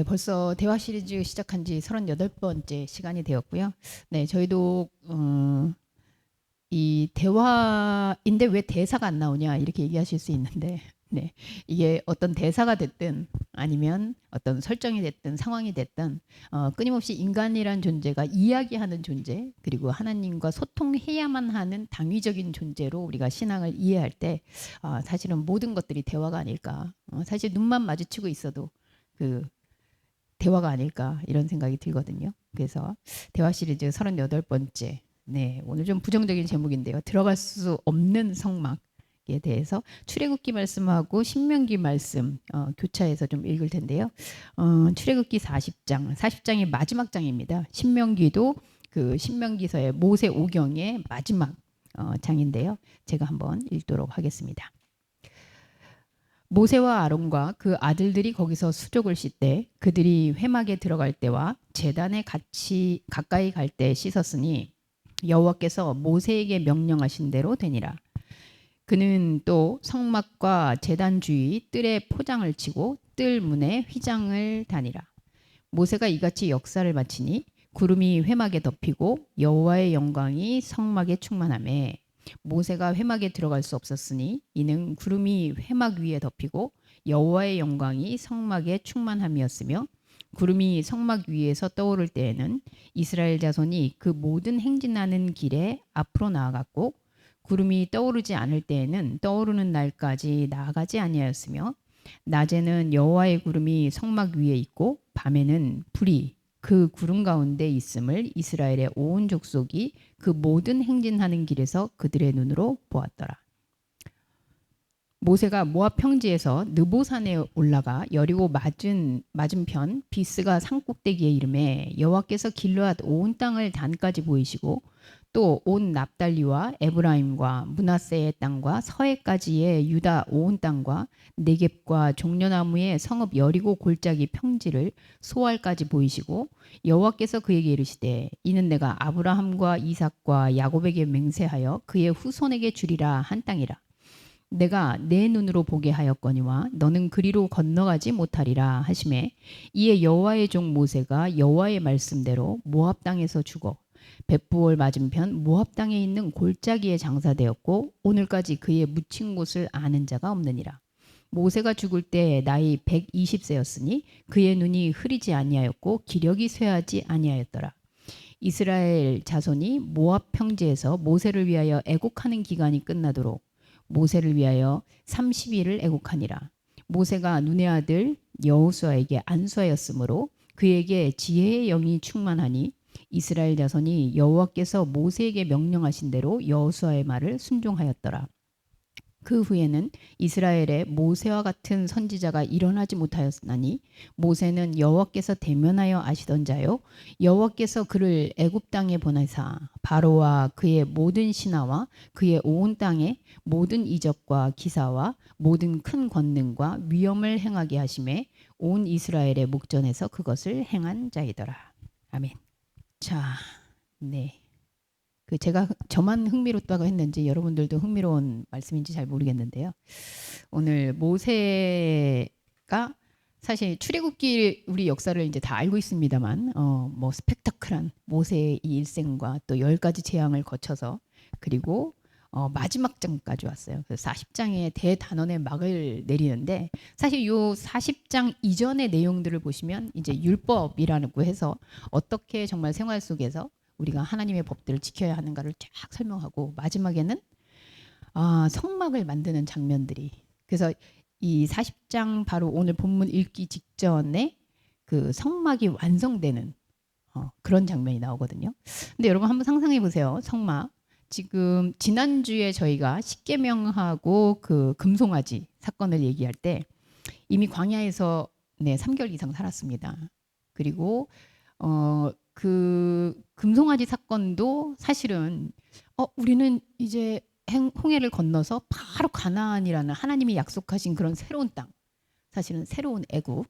네, 벌써 대화 시리즈 시작한 지 38번째 시간이 되었고요. 네, 저희도 이 대화인데 왜 대사가 안 나오냐 이렇게 얘기하실 수 있는데 네, 이게 어떤 대사가 됐든 아니면 어떤 설정이 됐든 상황이 됐든 끊임없이 인간이란 존재가 이야기하는 존재 그리고 하나님과 소통해야만 하는 당위적인 존재로 우리가 신앙을 이해할 때 사실은 모든 것들이 대화가 아닐까. 사실 눈만 마주치고 있어도 그 대화가 아닐까 이런 생각이 들거든요. 그래서 대화 시리즈 38번째. 네, 오늘 좀 부정적인 제목인데요. 들어갈 수 없는 성막에 대해서 출애굽기 말씀하고 신명기 말씀 교차해서 좀 읽을 텐데요. 출애굽기 40장이 마지막 장입니다. 신명기도 그 신명기서의 모세 오경의 마지막 장인데요. 제가 한번 읽도록 하겠습니다. 모세와 아론과 그 아들들이 거기서 수족을 씻되 그들이 회막에 들어갈 때와 제단에 같이 가까이 갈 때 씻었으니 여호와께서 모세에게 명령하신 대로 되니라. 그는 또 성막과 제단 주위 뜰에 포장을 치고 뜰 문에 휘장을 다니라. 모세가 이같이 역사를 마치니 구름이 회막에 덮이고 여호와의 영광이 성막에 충만하매 모세가 회막에 들어갈 수 없었으니 이는 구름이 회막 위에 덮이고 여호와의 영광이 성막에 충만함이었으며 구름이 성막 위에서 떠오를 때에는 이스라엘 자손이 그 모든 행진하는 길에 앞으로 나아갔고 구름이 떠오르지 않을 때에는 떠오르는 날까지 나아가지 아니하였으며 낮에는 여호와의 구름이 성막 위에 있고 밤에는 불이 그 구름 가운데 있음을 이스라엘의 온 족속이 그 모든 행진하는 길에서 그들의 눈으로 보았더라. 모세가 모압 평지에서 느보산에 올라가 여리고 맞은편 비스가 산꼭대기에 이름에 여호와께서 길르앗 온 땅을 단까지 보이시고 또 온 납달리와 에브라임과 므낫세의 땅과 서해까지의 유다 온 땅과 네겝과 종려나무의 성읍 여리고 골짜기 평지를 소알까지 보이시고 여호와께서 그에게 이르시되 이는 내가 아브라함과 이삭과 야곱에게 맹세하여 그의 후손에게 주리라 한 땅이라. 내가 내 눈으로 보게 하였거니와 너는 그리로 건너가지 못하리라 하시매 이에 여호와의 종 모세가 여호와의 말씀대로 모압 땅에서 죽어 벳부올 맞은편 모압 땅에 있는 골짜기에 장사되었고 오늘까지 그의 묻힌 곳을 아는 자가 없느니라. 모세가 죽을 때 나이 120세였으니 그의 눈이 흐리지 아니하였고 기력이 쇠하지 아니하였더라. 이스라엘 자손이 모압 평지에서 모세를 위하여 애곡하는 기간이 끝나도록 모세를 위하여 30일을 애곡하니라. 모세가 눈의 아들 여호수아에게 안수하였으므로 그에게 지혜의 영이 충만하니 이스라엘 자손이 여호와께서 모세에게 명령하신 대로 여호수아의 말을 순종하였더라. 그 후에는 이스라엘에 모세와 같은 선지자가 일어나지 못하였나니 모세는 여호와께서 대면하여 아시던 자요 여호와께서 그를 애굽 땅에 보내사 바로와 그의 모든 신하와 그의 온 땅에 모든 이적과 기사와 모든 큰 권능과 위엄을 행하게 하심에 온 이스라엘의 목전에서 그것을 행한 자이더라. 아멘. 자, 네. 제가 저만 흥미롭다고 했는지 여러분들도 흥미로운 말씀인지 잘 모르겠는데요. 오늘 모세가 사실 출애굽기 우리 역사를 이제 다 알고 있습니다만 뭐 스펙타클한 모세의 이 일생과 또 10가지 재앙을 거쳐서 그리고 마지막 장까지 왔어요. 그래서 40장의 대단원의 막을 내리는데 사실 요 40장 이전의 내용들을 보시면 이제 율법이라고 해서 어떻게 정말 생활 속에서 우리가 하나님의 법들을 지켜야 하는가를 쫙 설명하고 마지막에는 성막을 만드는 장면들이 그래서 이 40장 바로 오늘 본문 읽기 직전에 그 성막이 완성되는 그런 장면이 나오거든요. 근데 여러분 한번 상상해 보세요. 성막 지금 지난주에 저희가 십계명하고 그 금송아지 사건을 얘기할 때 이미 광야에서 3개월 이상 살았습니다. 그리고 그 금송아지 사건도 사실은 우리는 이제 홍해를 건너서 바로 가나안이라는 하나님이 약속하신 그런 새로운 땅 사실은 새로운 애굽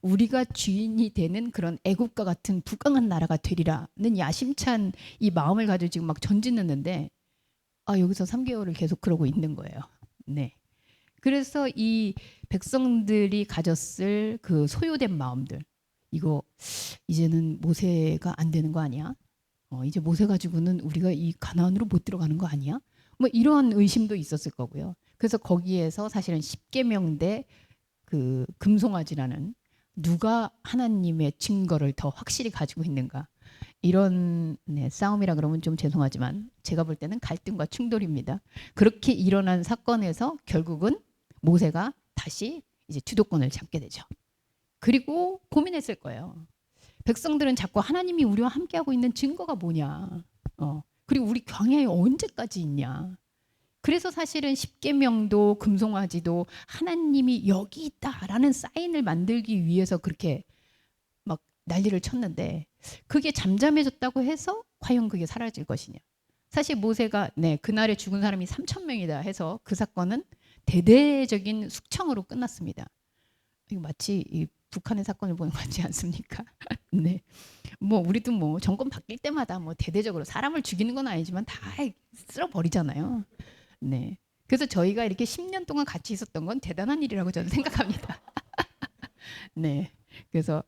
우리가 주인이 되는 그런 애굽과 같은 부강한 나라가 되리라는 야심찬 이 마음을 가지고 지금 막 전진했는데 여기서 3개월을 계속 그러고 있는 거예요. 네. 그래서 이 백성들이 가졌을 그 소요된 마음들 이거 이제는 모세가 안 되는 거 아니야? 이제 모세 가지고는 우리가 이 가나안으로 못 들어가는 거 아니야? 뭐 이런 의심도 있었을 거고요. 그래서 거기에서 사실은 십계명대 그 금송아지라는 누가 하나님의 증거를 더 확실히 가지고 있는가 이런 싸움이라 그러면 좀 죄송하지만 제가 볼 때는 갈등과 충돌입니다. 그렇게 일어난 사건에서 결국은 모세가 다시 이제 주도권을 잡게 되죠. 그리고 고민했을 거예요. 백성들은 자꾸 하나님이 우리와 함께하고 있는 증거가 뭐냐. 그리고 우리 광야에 언제까지 있냐. 그래서 사실은 십계명도 금송아지도 하나님이 여기 있다라는 사인을 만들기 위해서 그렇게 막 난리를 쳤는데 그게 잠잠해졌다고 해서 과연 그게 사라질 것이냐. 사실 모세가 그날에 죽은 사람이 3천 명이다 해서 그 사건은 대대적인 숙청으로 끝났습니다. 이거 마치 이 북한의 사건을 보는 것 같지 않습니까? 네. 뭐 우리도 뭐 정권 바뀔 때마다 뭐 대대적으로 사람을 죽이는 건 아니지만 다 쓸어버리잖아요. 네. 그래서 저희가 이렇게 10년 동안 같이 있었던 건 대단한 일이라고 저는 생각합니다. 네. 그래서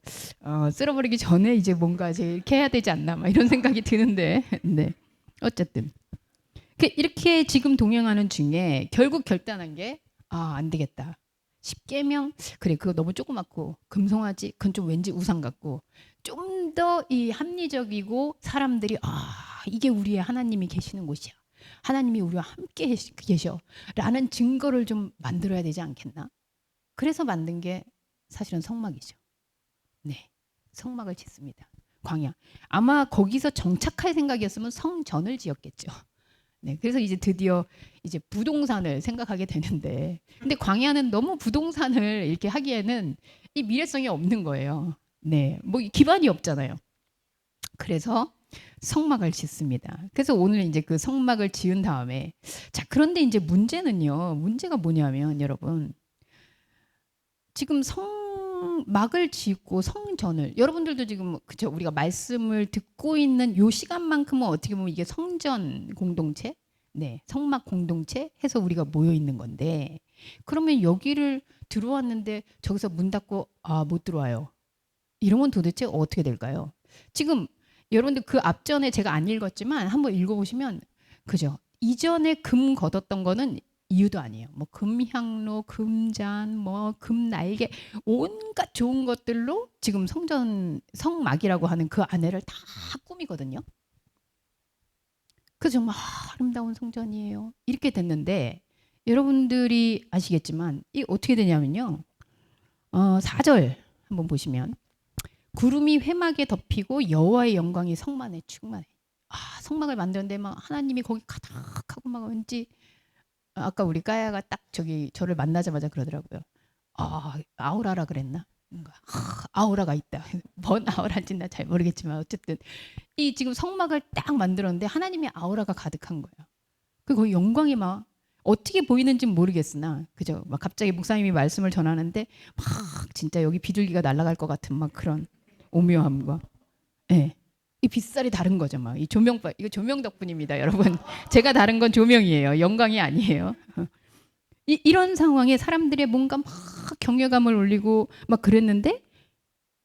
쓸어버리기 전에 이제 뭔가 이렇게 해야 되지 않나 막 이런 생각이 드는데, 네. 어쨌든 이렇게 지금 동행하는 중에 결국 결단한 게 안 되겠다. 십계명 그래 그거 너무 조그맣고 금송아지 그건 좀 왠지 우상 같고 좀 더 이 합리적이고 사람들이 이게 우리의 하나님이 계시는 곳이야. 하나님이 우리와 함께 계셔라는 증거를 좀 만들어야 되지 않겠나? 그래서 만든 게 사실은 성막이죠. 네, 성막을 짓습니다. 광야. 아마 거기서 정착할 생각이었으면 성전을 지었겠죠. 네, 그래서 이제 드디어 이제 부동산을 생각하게 되는데, 근데 광야는 너무 부동산을 이렇게 하기에는 이 미래성이 없는 거예요. 네, 뭐 기반이 없잖아요. 그래서 성막을 짓습니다. 그래서 오늘 이제 그 성막을 지은 다음에 자 그런데 이제 문제가 뭐냐면 여러분 지금 성막을 짓고 성전을 여러분들도 지금 그죠 우리가 말씀을 듣고 있는 요 시간만큼은 어떻게 보면 이게 성전 공동체 성막 공동체 해서 우리가 모여 있는 건데 그러면 여기를 들어왔는데 저기서 문 닫고 못 들어와요. 이러면 도대체 어떻게 될까요? 지금 여러분들 그 앞전에 제가 안 읽었지만 한번 읽어보시면 그죠? 이전에 금 걷었던 거는 이유도 아니에요. 뭐 금향로, 금잔, 뭐 금날개 온갖 좋은 것들로 지금 성막이라고 하는 그 안에를 다 꾸미거든요. 그 정말 아름다운 성전이에요. 이렇게 됐는데 여러분들이 아시겠지만 이 어떻게 되냐면요. 4절 한번 보시면 구름이 회막에 덮이고 여호와의 영광이 성만에 충만해. 성막을 만드는데 막 하나님이 거기 가득하고 막 왠지 아까 우리 까야가 딱 저를 만나자마자 그러더라고요. 아우라라 그랬나? 뭔가 아우라가 있다. 뭔 아우라인지 나 잘 모르겠지만 어쨌든 이 지금 성막을 딱 만들었는데 하나님의 아우라가 가득한 거예요. 그리고 거기 영광이 막 어떻게 보이는지는 모르겠으나 그죠? 막 갑자기 목사님이 말씀을 전하는데 막 진짜 여기 비둘기가 날아갈 것 같은 막 그런 오묘함과 예. 이 빛살이 다른 거죠. 막 이 이거 조명 덕분입니다, 여러분. 제가 다른 건 조명이에요. 영광이 아니에요. 이런 상황에 사람들의 뭔가 막 경외감을 올리고 막 그랬는데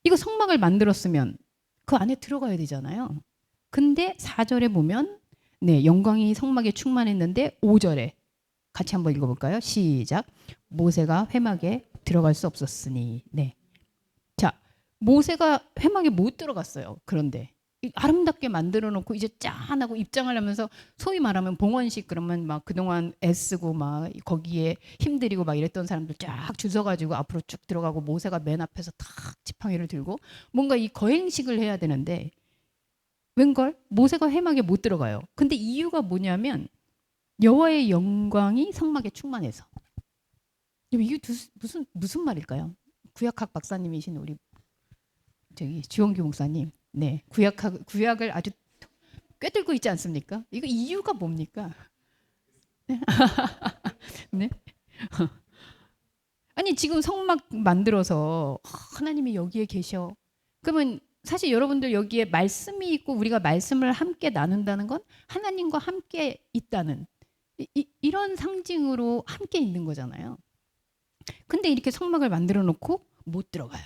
이거 성막을 만들었으면 그 안에 들어가야 되잖아요. 근데 4절에 보면 영광이 성막에 충만했는데 5절에 같이 한번 읽어볼까요? 시작. 모세가 회막에 들어갈 수 없었으니. 자, 모세가 회막에 못 들어갔어요. 그런데 아름답게 만들어 놓고 이제 짠하고 입장을 하면서 소위 말하면 봉헌식 그러면 막 그동안 애쓰고 막 거기에 힘들이고 막 이랬던 사람들 쫙 주워가지고 앞으로 쭉 들어가고 모세가 맨 앞에서 탁 지팡이를 들고 뭔가 이 거행식을 해야 되는데 웬걸 모세가 회막에 못 들어가요. 근데 이유가 뭐냐면 여호와의 영광이 성막에 충만해서. 이게 무슨 말일까요? 구약학 박사님이신 우리 주원규 목사님, 구약을 아주 꿰뚫고 있지 않습니까? 이거 이유가 뭡니까? 네? 아니 지금 성막 만들어서 하나님이 여기에 계셔. 그러면 사실 여러분들 여기에 말씀이 있고 우리가 말씀을 함께 나눈다는 건 하나님과 함께 있다는 이런 상징으로 함께 있는 거잖아요. 근데 이렇게 성막을 만들어 놓고 못 들어가요.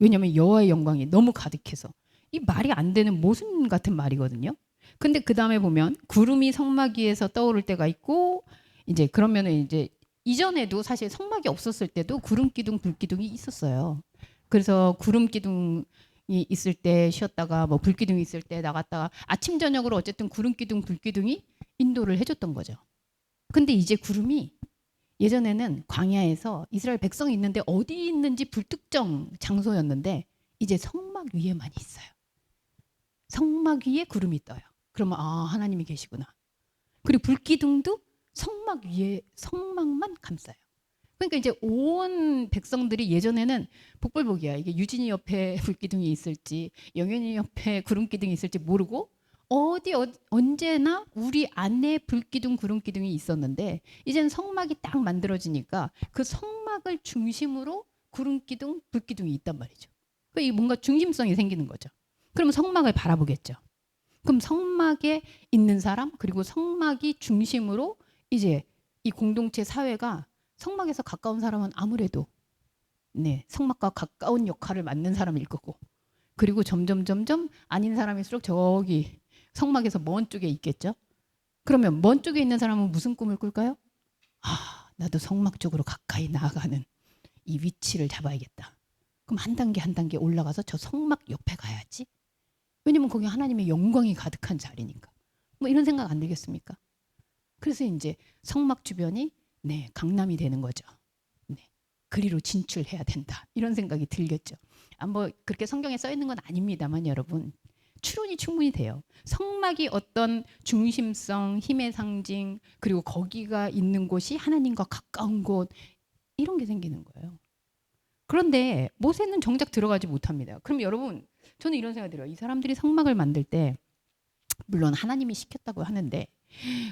왜냐하면 여호와의 영광이 너무 가득해서. 이 말이 안 되는 모순 같은 말이거든요. 근데 그 다음에 보면 구름이 성막 위에서 떠오를 때가 있고, 이제 그러면은 이제 이전에도 사실 성막이 없었을 때도 구름 기둥, 불 기둥이 있었어요. 그래서 구름 기둥이 있을 때 쉬었다가 뭐 불 기둥이 있을 때 나갔다가 아침 저녁으로 어쨌든 구름 기둥, 불 기둥이 인도를 해줬던 거죠. 근데 이제 구름이 예전에는 광야에서 이스라엘 백성이 있는데 어디 있는지 불특정 장소였는데 이제 성막 위에만 있어요. 성막 위에 구름이 떠요. 그러면 아, 하나님이 계시구나. 그리고 불기둥도 성막 위에 성막만 감싸요. 그러니까 이제 온 백성들이 예전에는 복불복이야. 이게 유진이 옆에 불기둥이 있을지 영현이 옆에 구름기둥이 있을지 모르고 언제나 우리 안에 불기둥 구름기둥이 있었는데 이제는 성막이 딱 만들어지니까 그 성막을 중심으로 구름기둥 불기둥이 있단 말이죠. 그러니까 이 뭔가 중심성이 생기는 거죠. 그러면 성막을 바라보겠죠. 그럼 성막에 있는 사람 그리고 성막이 중심으로 이제 이 공동체 사회가 성막에서 가까운 사람은 아무래도 네, 성막과 가까운 역할을 맡는 사람일 거고 그리고 점점 아닌 사람일수록 저기 성막에서 먼 쪽에 있겠죠. 그러면 먼 쪽에 있는 사람은 무슨 꿈을 꿀까요? 아, 나도 성막 쪽으로 가까이 나아가는 이 위치를 잡아야겠다. 그럼 한 단계 한 단계 올라가서 저 성막 옆에 가야지. 왜냐면 거기 하나님의 영광이 가득한 자리니까. 뭐 이런 생각 안 들겠습니까? 그래서 이제 성막 주변이 네, 강남이 되는 거죠. 네, 그리로 진출해야 된다. 이런 생각이 들겠죠. 뭐 그렇게 성경에 써 있는 건 아닙니다만 여러분 추론이 충분히 돼요. 성막이 어떤 중심성, 힘의 상징, 그리고 거기가 있는 곳이 하나님과 가까운 곳 이런 게 생기는 거예요. 그런데 모세는 정작 들어가지 못합니다. 그럼 여러분 저는 이런 생각이 들어요. 이 사람들이 성막을 만들 때 물론 하나님이 시켰다고 하는데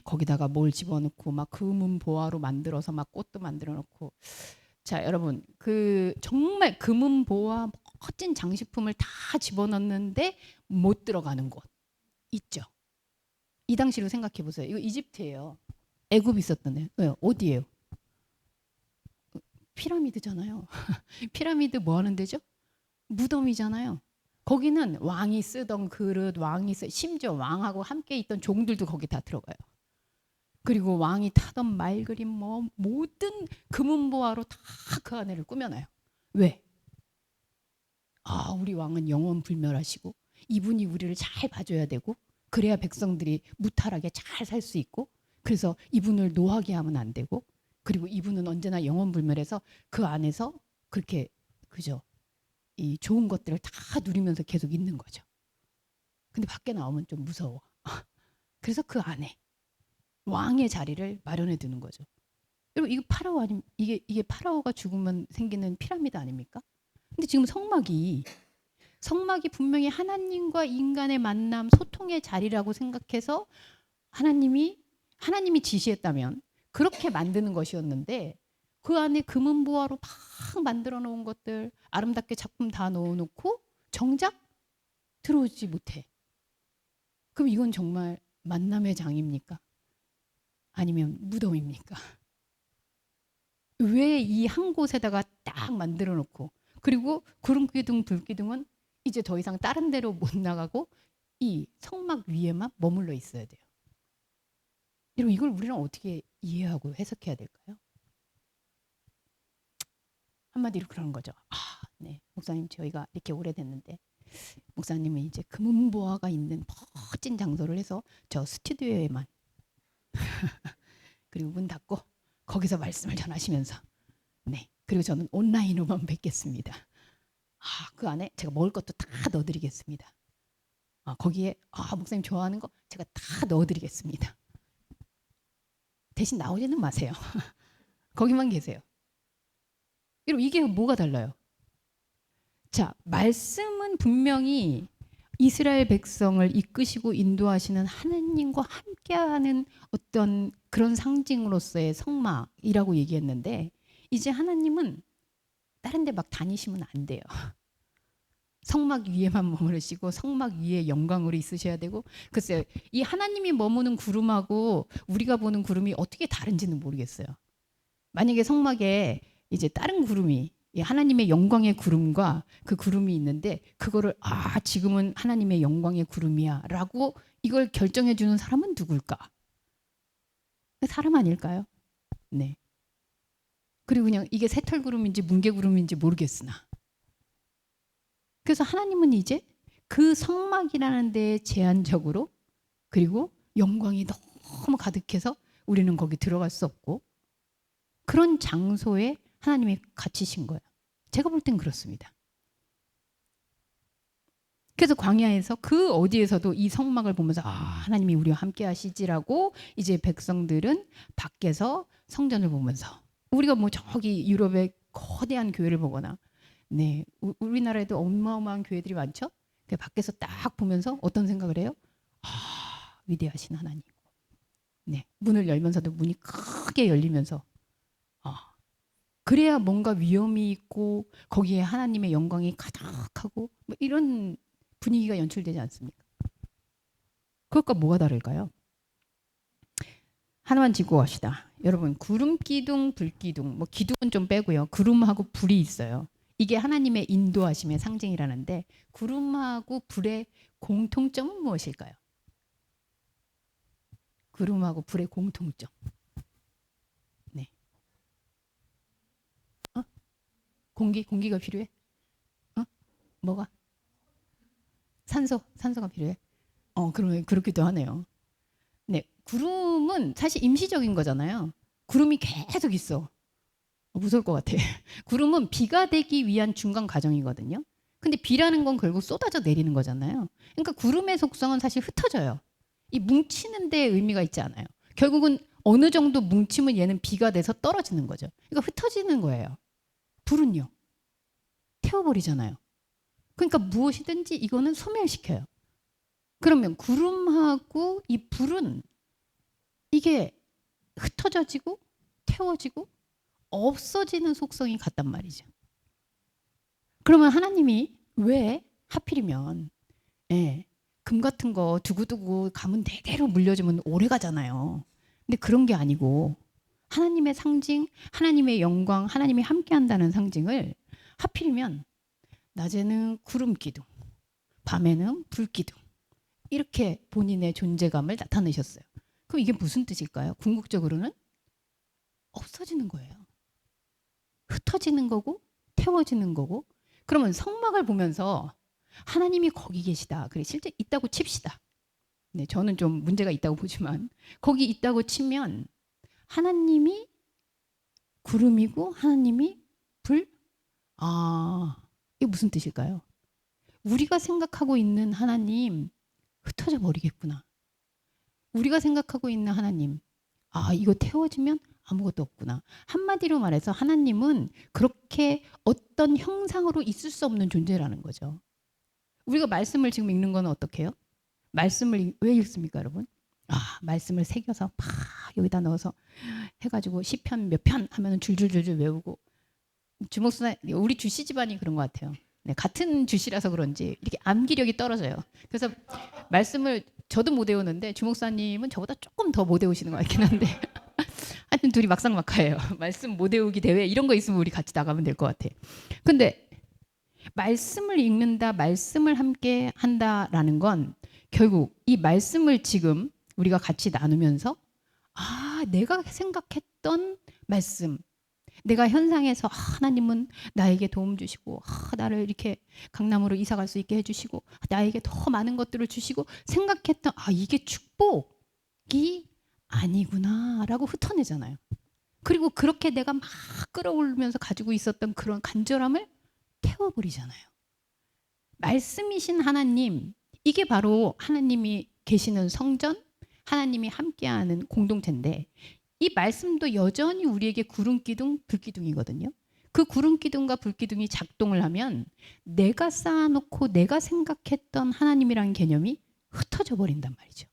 거기다가 뭘 집어넣고 막 금은 보화로 만들어서 막 꽃도 만들어 놓고 자 여러분 그 정말 금은 보화 멋진 장식품을 다 집어넣는데 못 들어가는 곳 있죠. 이 당시로 생각해 보세요. 이거 이집트예요. 애굽 있었던 애. 어디예요? 피라미드잖아요. 피라미드 뭐 하는 데죠? 무덤이잖아요. 거기는 왕이 쓰던 그릇, 심지어 왕하고 함께 있던 종들도 거기 다 들어가요. 그리고 왕이 타던 말그림 뭐 모든 금은보화로 다 그 안에를 꾸며놔요. 왜? 아, 우리 왕은 영원 불멸하시고 이분이 우리를 잘 봐줘야 되고 그래야 백성들이 무탈하게 잘 살 수 있고 그래서 이분을 노하게 하면 안 되고 그리고 이분은 언제나 영원 불멸해서 그 안에서 그렇게 그죠? 이 좋은 것들을 다 누리면서 계속 있는 거죠. 근데 밖에 나오면 좀 무서워. 그래서 그 안에 왕의 자리를 마련해 두는 거죠. 여러분 이거 파라오 아니 이게 파라오가 죽으면 생기는 피라미드 아닙니까? 근데 지금 성막이 분명히 하나님과 인간의 만남, 소통의 자리라고 생각해서 하나님이 지시했다면 그렇게 만드는 것이었는데 그 안에 금은 보화로 막 만들어 놓은 것들 아름답게 작품 다 넣어놓고 정작 들어오지 못해. 그럼 이건 정말 만남의 장입니까? 아니면 무덤입니까? 왜 이 한 곳에다가 딱 만들어 놓고 그리고 구름기둥 불기둥은 이제 더 이상 다른 데로 못 나가고 이 성막 위에만 머물러 있어야 돼요. 여러분 이걸 우리는 어떻게 이해하고 해석해야 될까요? 한마디로 그런 거죠. 아, 네. 목사님 저희가 이렇게 오래됐는데 목사님은 이제 금은보화가 있는 멋진 장소를 해서 저 스튜디오에만 그리고 문 닫고 거기서 말씀을 전하시면서 네. 그리고 저는 온라인으로만 뵙겠습니다. 아, 그 안에 제가 먹을 것도 다 넣어드리겠습니다. 거기에 목사님 좋아하는 거 제가 다 넣어드리겠습니다. 대신 나오지는 마세요. 거기만 계세요. 여러분 이게 뭐가 달라요? 자, 말씀은 분명히 이스라엘 백성을 이끄시고 인도하시는 하나님과 함께하는 어떤 그런 상징으로서의 성막이라고 얘기했는데 이제 하나님은 다른 데 막 다니시면 안 돼요. 성막 위에만 머무르시고 성막 위에 영광으로 있으셔야 되고 글쎄요. 이 하나님이 머무는 구름하고 우리가 보는 구름이 어떻게 다른지는 모르겠어요. 만약에 성막에 이제 다른 구름이 이 하나님의 영광의 구름과 그 구름이 있는데 그거를 지금은 하나님의 영광의 구름이야라고 이걸 결정해 주는 사람은 누굴까? 사람 아닐까요? 네. 그리고 그냥 이게 새털구름인지 뭉게구름인지 모르겠으나 그래서 하나님은 이제 그 성막이라는 데에 제한적으로 그리고 영광이 너무 가득해서 우리는 거기 들어갈 수 없고 그런 장소에 하나님이 갇히신 거예요. 제가 볼 땐 그렇습니다. 그래서 광야에서 그 어디에서도 이 성막을 보면서 하나님이 우리와 함께 하시지라고 이제 백성들은 밖에서 성전을 보면서 우리가 뭐 저기 유럽의 거대한 교회를 보거나 네 우리나라에도 어마어마한 교회들이 많죠. 밖에서 딱 보면서 어떤 생각을 해요? 위대하신 하나님. 네 문을 열면서도 문이 크게 열리면서 그래야 뭔가 위엄이 있고 거기에 하나님의 영광이 가득하고 뭐 이런 분위기가 연출되지 않습니까? 그것과 뭐가 다를까요? 하나만 짚고 갑시다. 여러분 구름 기둥, 불 기둥, 뭐 기둥은 좀 빼고요. 구름하고 불이 있어요. 이게 하나님의 인도하심의 상징이라는데 구름하고 불의 공통점은 무엇일까요? 구름하고 불의 공통점. 네. 공기가 필요해? 뭐가? 산소가 필요해? 그러면 그렇기도 하네요. 네, 구름은 사실 임시적인 거잖아요. 구름이 계속 있어. 무서울 것 같아. 구름은 비가 되기 위한 중간 과정이거든요. 근데 비라는 건 결국 쏟아져 내리는 거잖아요. 그러니까 구름의 속성은 사실 흩어져요. 이 뭉치는 데 의미가 있지 않아요. 결국은 어느 정도 뭉치면 얘는 비가 돼서 떨어지는 거죠. 그러니까 흩어지는 거예요. 불은요. 태워버리잖아요. 그러니까 무엇이든지 이거는 소멸시켜요. 그러면 구름하고 이 불은 이게 흩어져지고 태워지고 없어지는 속성이 같단 말이죠. 그러면 하나님이 왜 하필이면 금 같은 거 두고두고 가면 대대로 물려주면 오래 가잖아요. 근데 그런 게 아니고 하나님의 상징, 하나님의 영광, 하나님이 함께한다는 상징을 하필이면 낮에는 구름 기둥, 밤에는 불 기둥 이렇게 본인의 존재감을 나타내셨어요. 그럼 이게 무슨 뜻일까요? 궁극적으로는 없어지는 거예요. 흩어지는 거고 태워지는 거고 그러면 성막을 보면서 하나님이 거기 계시다. 그래 실제 있다고 칩시다. 네, 저는 좀 문제가 있다고 보지만 거기 있다고 치면 하나님이 구름이고 하나님이 불? 이게 무슨 뜻일까요? 우리가 생각하고 있는 하나님 흩어져 버리겠구나. 우리가 생각하고 있는 하나님 이거 태워지면 아무것도 없구나. 한마디로 말해서 하나님은 그렇게 어떤 형상으로 있을 수 없는 존재라는 거죠. 우리가 말씀을 지금 읽는 건 어떻게 해요? 말씀을 왜 읽습니까, 여러분? 말씀을 새겨서 팍 여기다 넣어서 해가지고 시편 몇 편 하면 줄줄줄줄 외우고 주목수나 우리 주씨 집안이 그런 것 같아요. 네, 같은 주씨라서 그런지 이렇게 암기력이 떨어져요. 그래서 말씀을 저도 못 외우는데 주목사님은 저보다 조금 더 못 외우시는 것 같긴 한데 하여튼 둘이 막상막하예요. 말씀 못 외우기 대회 이런 거 있으면 우리 같이 나가면 될 것 같아. 근데 말씀을 읽는다, 말씀을 함께 한다라는 건 결국 이 말씀을 지금 우리가 같이 나누면서 내가 생각했던 말씀, 내가 현상에서 하나님은 나에게 도움 주시고 나를 이렇게 강남으로 이사 갈 수 있게 해주시고 나에게 더 많은 것들을 주시고 생각했던 이게 축복이 아니구나라고 흩어내잖아요. 그리고 그렇게 내가 막 끌어올리면서 가지고 있었던 그런 간절함을 태워버리잖아요. 말씀이신 하나님, 이게 바로 하나님이 계시는 성전, 하나님이 함께하는 공동체인데 이 말씀도 여전히 우리에게 구름기둥, 불기둥이거든요. 그 구름기둥과 불기둥이 작동을 하면 내가 쌓아놓고 내가 생각했던 하나님이라는 개념이 흩어져 버린단 말이죠.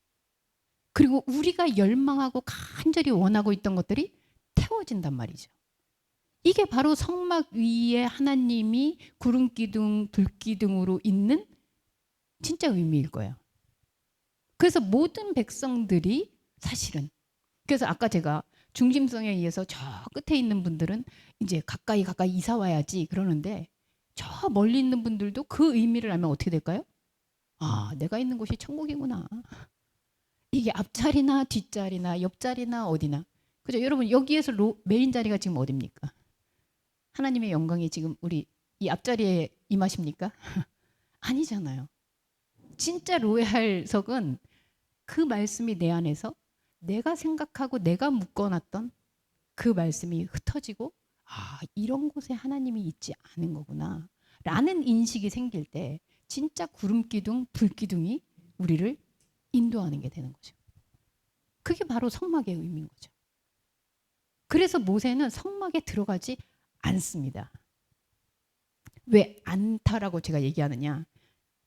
그리고 우리가 열망하고 간절히 원하고 있던 것들이 태워진단 말이죠. 이게 바로 성막 위에 하나님이 구름기둥, 불기둥으로 있는 진짜 의미일 거예요. 그래서 모든 백성들이 사실은 그래서 아까 제가 중심성에 의해서 저 끝에 있는 분들은 이제 가까이 이사 와야지 그러는데 저 멀리 있는 분들도 그 의미를 알면 어떻게 될까요? 아, 내가 있는 곳이 천국이구나. 이게 앞자리나 뒷자리나 옆자리나 어디나. 그죠? 여러분 여기에서 메인 자리가 지금 어딥니까? 하나님의 영광이 지금 우리 이 앞자리에 임하십니까? 아니잖아요. 진짜 로얄석은 그 말씀이 내 안에서 내가 생각하고 내가 묶어놨던 그 말씀이 흩어지고 아 이런 곳에 하나님이 있지 않은 거구나 라는 인식이 생길 때 진짜 구름기둥 불기둥이 우리를 인도하는 게 되는 거죠. 그게 바로 성막의 의미인 거죠. 그래서 모세는 성막에 들어가지 않습니다. 왜 않다라고 제가 얘기하느냐.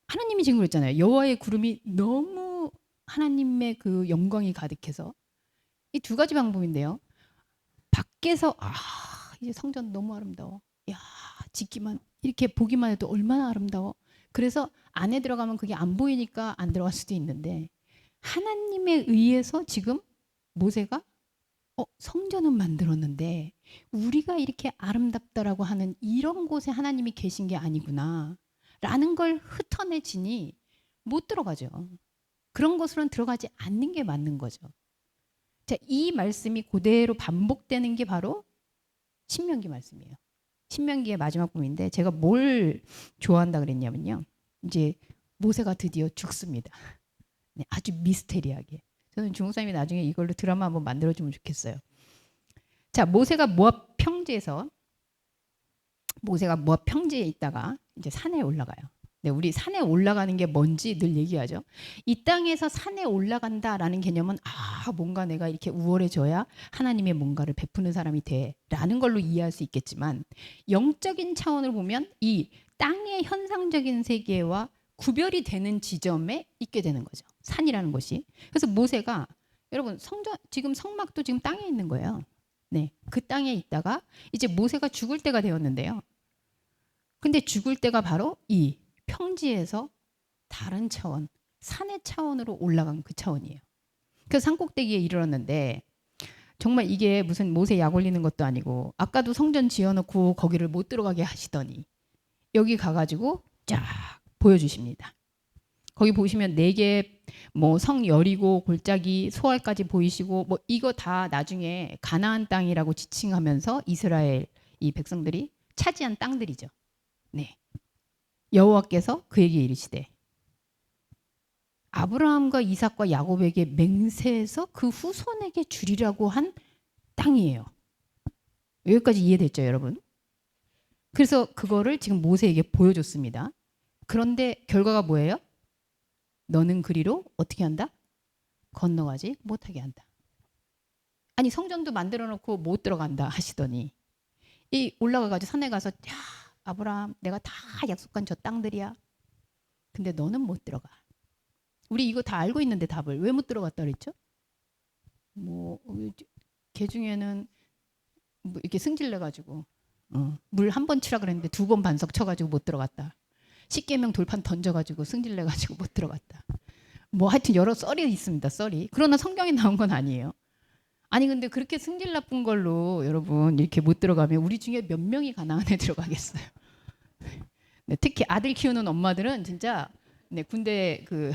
하나님이 지금 그랬잖아요. 여호와의 구름이 너무 하나님의 그 영광이 가득해서 이 두 가지 방법인데요. 밖에서 아 이제 성전 너무 아름다워. 야 짓기만 이렇게 보기만 해도 얼마나 아름다워. 그래서 안에 들어가면 그게 안 보이니까 안 들어갈 수도 있는데 하나님에 의해서 지금 모세가 성전은 만들었는데 우리가 이렇게 아름답다라고 하는 이런 곳에 하나님이 계신 게 아니구나 라는 걸 흩어내지니 못 들어가죠. 그런 곳으로는 들어가지 않는 게 맞는 거죠. 자, 이 말씀이 그대로 반복되는 게 바로 신명기 말씀이에요. 신명기의 마지막 부분인데 제가 뭘 좋아한다 그랬냐면요. 이제 모세가 드디어 죽습니다. 네, 아주 미스테리하게. 저는 중목사님이 나중에 이걸로 드라마 한번 만들어주면 좋겠어요. 자, 모세가 모압 평지에 있다가 이제 산에 올라가요. 네, 우리 산에 올라가는 게 뭔지 늘 얘기하죠. 이 땅에서 산에 올라간다라는 개념은 뭔가 내가 이렇게 우월해져야 하나님의 뭔가를 베푸는 사람이 돼라는 걸로 이해할 수 있겠지만 영적인 차원을 보면 이 땅의 현상적인 세계와 구별이 되는 지점에 있게 되는 거죠. 산이라는 것이. 그래서 모세가 여러분 지금 성막도 지금 땅에 있는 거예요. 네, 그 땅에 있다가 이제 모세가 죽을 때가 되었는데요. 근데 죽을 때가 바로 이 평지에서 다른 차원, 산의 차원으로 올라간 그 차원이에요. 그 산꼭대기에 이르렀는데 정말 이게 무슨 모세 약 올리는 것도 아니고 아까도 성전 지어놓고 거기를 못 들어가게 하시더니 여기 가가지고 쫙 보여주십니다. 거기 보시면 4개 뭐 성 여리고 골짜기 소알까지 보이시고 뭐 이거 다 나중에 가나안 땅이라고 지칭하면서 이스라엘 이 백성들이 차지한 땅들이죠. 네. 여호와께서 그에게 이르시되 아브라함과 이삭과 야곱에게 맹세해서 그 후손에게 주리라고 한 땅이에요. 여기까지 이해됐죠, 여러분? 그래서 그거를 지금 모세에게 보여줬습니다. 그런데 결과가 뭐예요? 너는 그리로 어떻게 한다? 건너가지 못하게 한다. 아니 성전도 만들어 놓고 못 들어간다 하시더니 이 올라가가지고 산에 가서 야 아브라함 내가 다 약속한 저 땅들이야. 근데 너는 못 들어가. 우리 이거 다 알고 있는데 답을 왜 못 들어갔다 그랬죠? 개 중에는 뭐 이렇게 승질내가지고 물 한 번 치라 그랬는데 2번 반석 쳐가지고 못 들어갔다. 십계명 돌판 던져가지고 승질내가지고 못 들어갔다. 뭐 하여튼 여러 썰이 있습니다. 썰이. 그러나 성경에 나온 건 아니에요. 아니 근데 그렇게 승질 나쁜 걸로 여러분 이렇게 못 들어가면 우리 중에 몇 명이 가나안에 들어가겠어요. 네, 특히 아들 키우는 엄마들은 진짜 네, 군대 그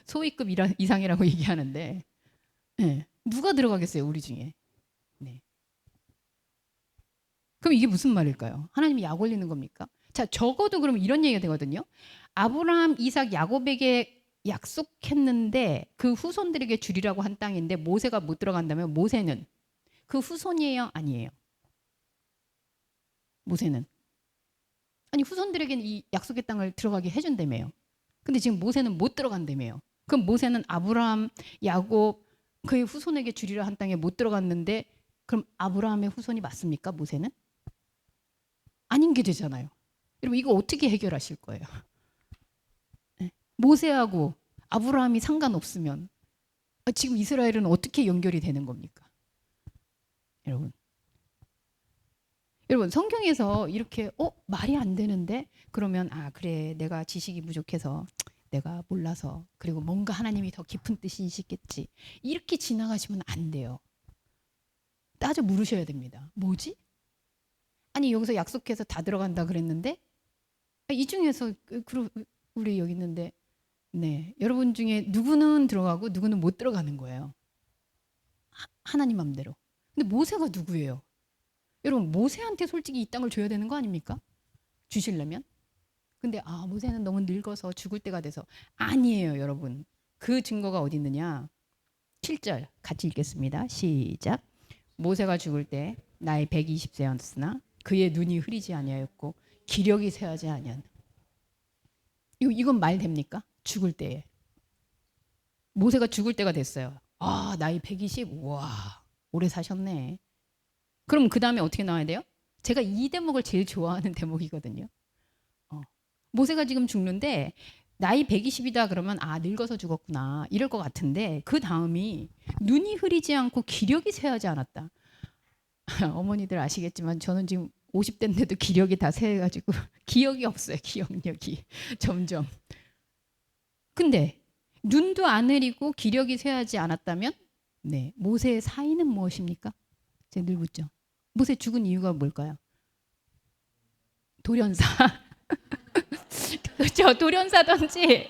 소위급 이상이라고 얘기하는데 네, 누가 들어가겠어요 우리 중에. 네. 그럼 이게 무슨 말일까요? 하나님이 약 올리는 겁니까? 자 적어도 그럼 이런 얘기가 되거든요. 아브라함, 이삭, 야곱에게 약속했는데 그 후손들에게 주리라고 한 땅인데 모세가 못 들어간다면 모세는 그 후손이에요? 아니에요? 모세는 아니 후손들에게는 이 약속의 땅을 들어가게 해준다며요. 근데 지금 모세는 못 들어간다며요. 그럼 모세는 아브라함, 야곱 그의 후손에게 주리라 한 땅에 못 들어갔는데 그럼 아브라함의 후손이 맞습니까? 모세는? 아닌 게 되잖아요. 여러분 이거 어떻게 해결하실 거예요? 모세하고 아브라함이 상관없으면 지금 이스라엘은 어떻게 연결이 되는 겁니까? 여러분 성경에서 이렇게 말이 안 되는데 그러면 그래 내가 지식이 부족해서 내가 몰라서 그리고 뭔가 하나님이 더 깊은 뜻이 있겠지 이렇게 지나가시면 안 돼요. 따져 물으셔야 됩니다. 뭐지? 아니 여기서 약속해서 다 들어간다 그랬는데 이 중에서 우리 여기 있는데 네 여러분 중에 누구는 들어가고 누구는 못 들어가는 거예요. 하나님 맘대로. 근데 모세가 누구예요? 여러분 모세한테 솔직히 이 땅을 줘야 되는 거 아닙니까? 주시려면? 근데 모세는 너무 늙어서 죽을 때가 돼서 아니에요 여러분. 그 증거가 어디 있느냐? 7절 같이 읽겠습니다. 시작. 모세가 죽을 때 나이 120세였으나 그의 눈이 흐리지 아니하였고 기력이 쇠하지 아니한. 이건 말 됩니까? 죽을 때에. 모세가 죽을 때가 됐어요. 나이 120. 와 오래 사셨네. 그럼 그 다음에 어떻게 나와야 돼요? 제가 이 대목을 제일 좋아하는 대목이거든요. 모세가 지금 죽는데 나이 120이다 그러면 늙어서 죽었구나 이럴 것 같은데 그 다음이 눈이 흐리지 않고 기력이 쇠하지 않았다. 어머니들 아시겠지만 저는 지금 50대인데도 기력이 다 쇠해가지고 기억이 없어요. 기억력이 점점. 근데 눈도 안 흐리고 기력이 쇠하지 않았다면 네 모세의 사인은 무엇입니까? 제가 늘 묻죠. 모세 죽은 이유가 뭘까요? 돌연사. 그렇죠. 돌연사든지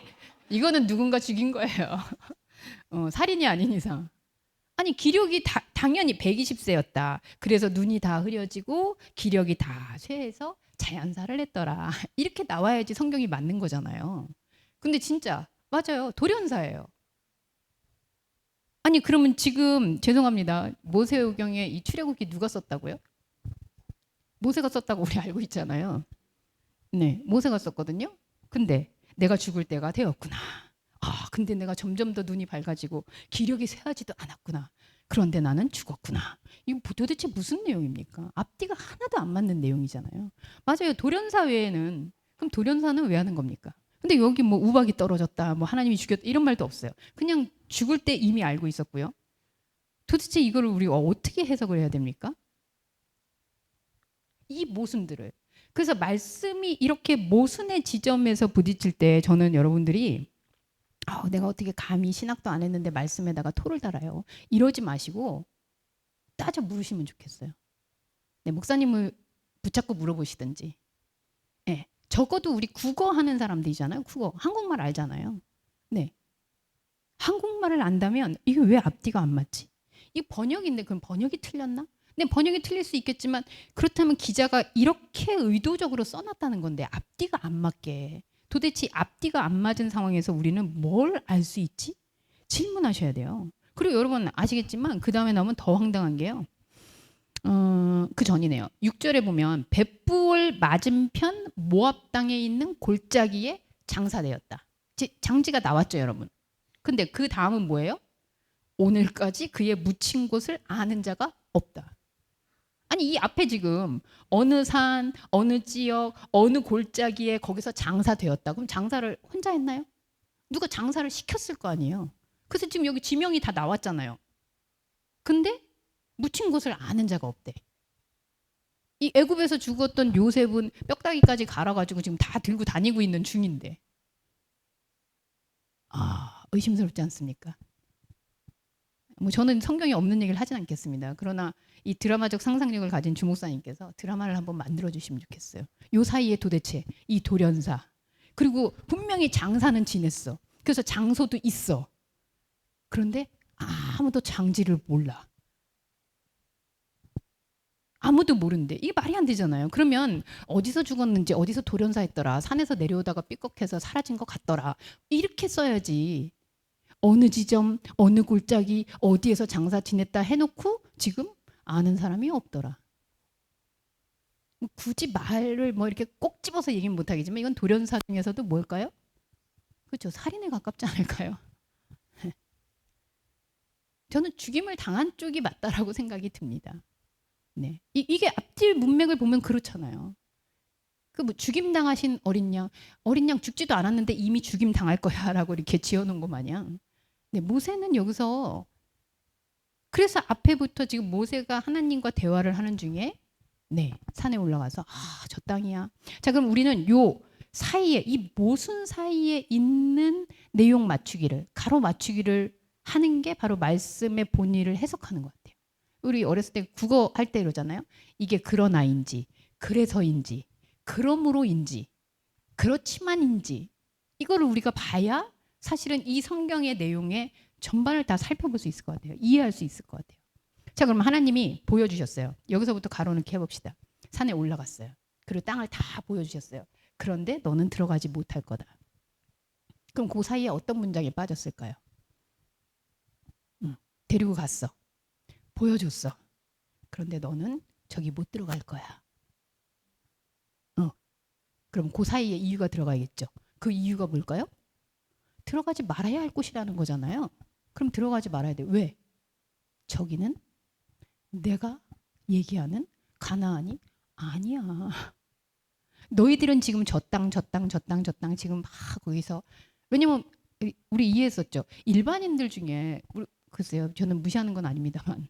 이거는 누군가 죽인 거예요. 살인이 아닌 이상. 아니 기력이 당연히 120세였다. 그래서 눈이 다 흐려지고 기력이 다 쇠해서 자연사를 했더라. 이렇게 나와야지 성경이 맞는 거잖아요. 근데 진짜 맞아요. 돌연사예요. 아니 그러면 지금 죄송합니다. 모세오경에 이 출애굽기 누가 썼다고요? 모세가 썼다고 우리 알고 있잖아요. 네, 모세가 썼거든요. 근데 내가 죽을 때가 되었구나. 근데 내가 점점 더 눈이 밝아지고 기력이 쇠하지도 않았구나. 그런데 나는 죽었구나. 이거 도대체 무슨 내용입니까? 앞뒤가 하나도 안 맞는 내용이잖아요. 맞아요. 돌연사 외에는 그럼 돌연사는 왜 하는 겁니까? 근데 여기 뭐 우박이 떨어졌다, 뭐 하나님이 죽였다 이런 말도 없어요. 그냥 죽을 때 이미 알고 있었고요. 도대체 이거를 우리가 어떻게 해석을 해야 됩니까? 이 모순들을. 그래서 말씀이 이렇게 모순의 지점에서 부딪힐 때 저는 여러분들이 내가 어떻게 감히 신학도 안 했는데 말씀에다가 토를 달아요. 이러지 마시고 따져 물으시면 좋겠어요. 네, 목사님을 붙잡고 물어보시든지. 네, 적어도 우리 국어 하는 사람들이잖아요. 국어. 한국말 알잖아요. 네. 한국말을 안다면 이게 왜 앞뒤가 안 맞지? 이 번역인데 그럼 번역이 틀렸나? 네, 번역이 틀릴 수 있겠지만 그렇다면 기자가 이렇게 의도적으로 써놨다는 건데 앞뒤가 안 맞게. 도대체 앞뒤가 안 맞은 상황에서 우리는 뭘 알 수 있지? 질문하셔야 돼요. 그리고 여러분 아시겠지만 그 다음에 나오면 더 황당한 게요. 그 전이네요. 6절에 보면 벳부올 맞은편 모압 땅에 있는 골짜기에 장사되었다. 장지가 나왔죠, 여러분. 근데 그 다음은 뭐예요? 오늘까지 그의 묻힌 곳을 아는 자가 없다. 아니 이 앞에 지금 어느 산, 어느 지역, 어느 골짜기에 거기서 장사되었다. 그럼 장사를 혼자 했나요? 누가 장사를 시켰을 거 아니에요. 그래서 지금 여기 지명이 다 나왔잖아요. 근데 묻힌 곳을 아는 자가 없대. 이 애굽에서 죽었던 요셉은 뼈다귀까지 갈아가지고 지금 다 들고 다니고 있는 중인데. 의심스럽지 않습니까? 뭐 저는 성경에 없는 얘기를 하진 않겠습니다. 그러나 이 드라마적 상상력을 가진 주목사님께서 드라마를 한번 만들어 주시면 좋겠어요. 요 사이에 도대체 이 돌연사 그리고 분명히 장사는 지냈어. 그래서 장소도 있어. 그런데 아무도 장지를 몰라. 아무도 모른대. 이게 말이 안 되잖아요. 그러면 어디서 죽었는지 어디서 돌연사했더라. 산에서 내려오다가 삐걱해서 사라진 것 같더라. 이렇게 써야지. 어느 지점, 어느 골짜기, 어디에서 장사 지냈다 해놓고 지금 아는 사람이 없더라. 굳이 말을 뭐 이렇게 꼭 집어서 얘기는 못하겠지만 이건 돌연사 중에서도 뭘까요? 그렇죠. 살인에 가깝지 않을까요? 저는 죽임을 당한 쪽이 맞다라고 생각이 듭니다. 네, 이게 앞뒤 문맥을 보면 그렇잖아요. 그 뭐 죽임 당하신 어린 양 죽지도 않았는데 이미 죽임 당할 거야라고 이렇게 지어놓은 거 마냥. 네, 모세는 여기서 그래서 앞에부터 지금 모세가 하나님과 대화를 하는 중에 네, 산에 올라가서 저 땅이야. 자, 그럼 우리는 요 사이에 이 모순 사이에 있는 내용 맞추기를 가로 맞추기를 하는 게 바로 말씀의 본의를 해석하는 것 같아요. 우리 어렸을 때 국어 할 때 이러잖아요. 이게 그러나인지, 그래서인지, 그러므로인지, 그렇지만인지 이거를 우리가 봐야 사실은 이 성경의 내용의 전반을 다 살펴볼 수 있을 것 같아요. 이해할 수 있을 것 같아요. 자, 그럼 하나님이 보여주셨어요. 여기서부터 가로넣기 해봅시다. 산에 올라갔어요. 그리고 땅을 다 보여주셨어요. 그런데 너는 들어가지 못할 거다. 그럼 그 사이에 어떤 문장이 빠졌을까요? 데리고 갔어. 보여줬어. 그런데 너는 저기 못 들어갈 거야. 그럼 그 사이에 이유가 들어가야겠죠. 그 이유가 뭘까요? 들어가지 말아야 할 곳이라는 거잖아요. 그럼 들어가지 말아야 돼. 왜? 저기는 내가 얘기하는 가나안이 아니야. 너희들은 지금 저 땅 지금 막 거기서 왜냐면 우리 이해했었죠. 일반인들 중에 글쎄요. 저는 무시하는 건 아닙니다만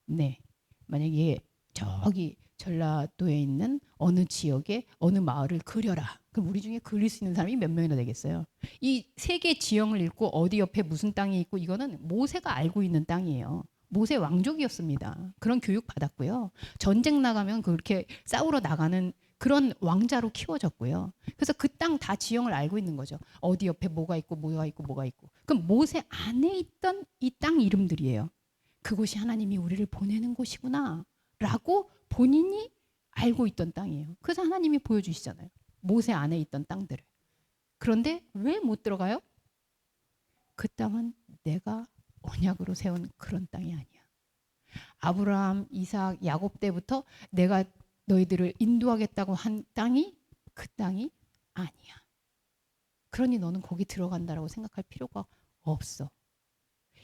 네. 만약에 저기 전라도에 있는 어느 지역에 어느 마을을 그려라. 그럼 우리 중에 그릴 수 있는 사람이 몇 명이나 되겠어요? 이 세 개 지형을 읽고 어디 옆에 무슨 땅이 있고 이거는 모세가 알고 있는 땅이에요. 모세 왕족이었습니다. 그런 교육 받았고요. 전쟁 나가면 그렇게 싸우러 나가는 그런 왕자로 키워졌고요. 그래서 그 땅 다 지형을 알고 있는 거죠. 어디 옆에 뭐가 있고 뭐가 있고 뭐가 있고. 그럼 모세 안에 있던 이 땅 이름들이에요. 그곳이 하나님이 우리를 보내는 곳이구나 라고 본인이 알고 있던 땅이에요. 그래서 하나님이 보여주시잖아요. 모세 안에 있던 땅들을. 그런데 왜 못 들어가요? 그 땅은 내가 언약으로 세운 그런 땅이 아니야. 아브라함, 이삭, 야곱 때부터 내가 너희들을 인도하겠다고 한 땅이 그 땅이 아니야. 그러니 너는 거기 들어간다라고 생각할 필요가 없어.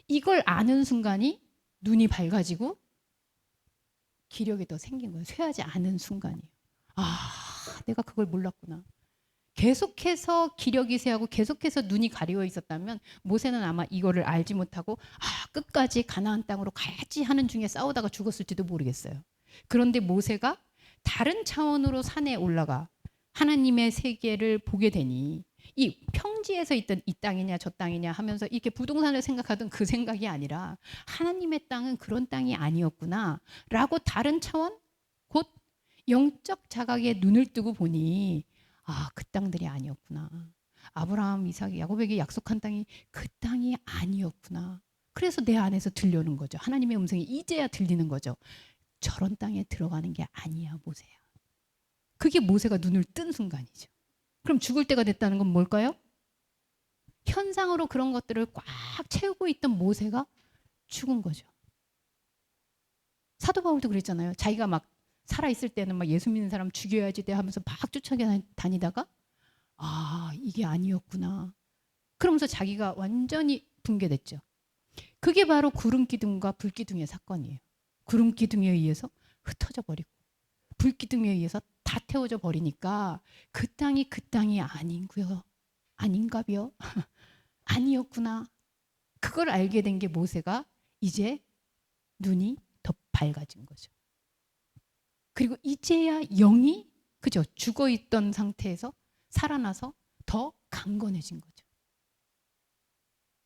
이걸 아는 순간이 눈이 밝아지고 기력이 더 생긴 거예요. 쇠하지 않은 순간이에요. 아, 내가 그걸 몰랐구나. 계속해서 기력이 쇠하고 계속해서 눈이 가리워 있었다면 모세는 아마 이거를 알지 못하고 끝까지 가나안 땅으로 가야지 하는 중에 싸우다가 죽었을지도 모르겠어요. 그런데 모세가 다른 차원으로 산에 올라가 하나님의 세계를 보게 되니 이 평지에서 있던 이 땅이냐 저 땅이냐 하면서 이렇게 부동산을 생각하던 그 생각이 아니라 하나님의 땅은 그런 땅이 아니었구나 라고 다른 차원 곧 영적 자각에 눈을 뜨고 보니 그 땅들이 아니었구나. 아브라함, 이삭, 야곱에게 약속한 땅이 그 땅이 아니었구나. 그래서 내 안에서 들려오는 거죠. 하나님의 음성이 이제야 들리는 거죠. 저런 땅에 들어가는 게 아니야, 모세야. 그게 모세가 눈을 뜬 순간이죠. 그럼 죽을 때가 됐다는 건 뭘까요? 현상으로 그런 것들을 꽉 채우고 있던 모세가 죽은 거죠. 사도 바울도 그랬잖아요. 자기가 막 살아있을 때는 막 예수 믿는 사람 죽여야지 돼 하면서 막 쫓아다니다가 이게 아니었구나. 그러면서 자기가 완전히 붕괴됐죠. 그게 바로 구름기둥과 불기둥의 사건이에요. 구름기둥에 의해서 흩어져 버리고 불기둥에 의해서 다 태워져 버리니까 그 땅이 아닌고요. 아닌가벼? 아니었구나. 그걸 알게 된 게 모세가 이제 눈이 더 밝아진 거죠. 그리고 이제야 영이 그죠? 죽어 있던 상태에서 살아나서 더 강건해진 거죠.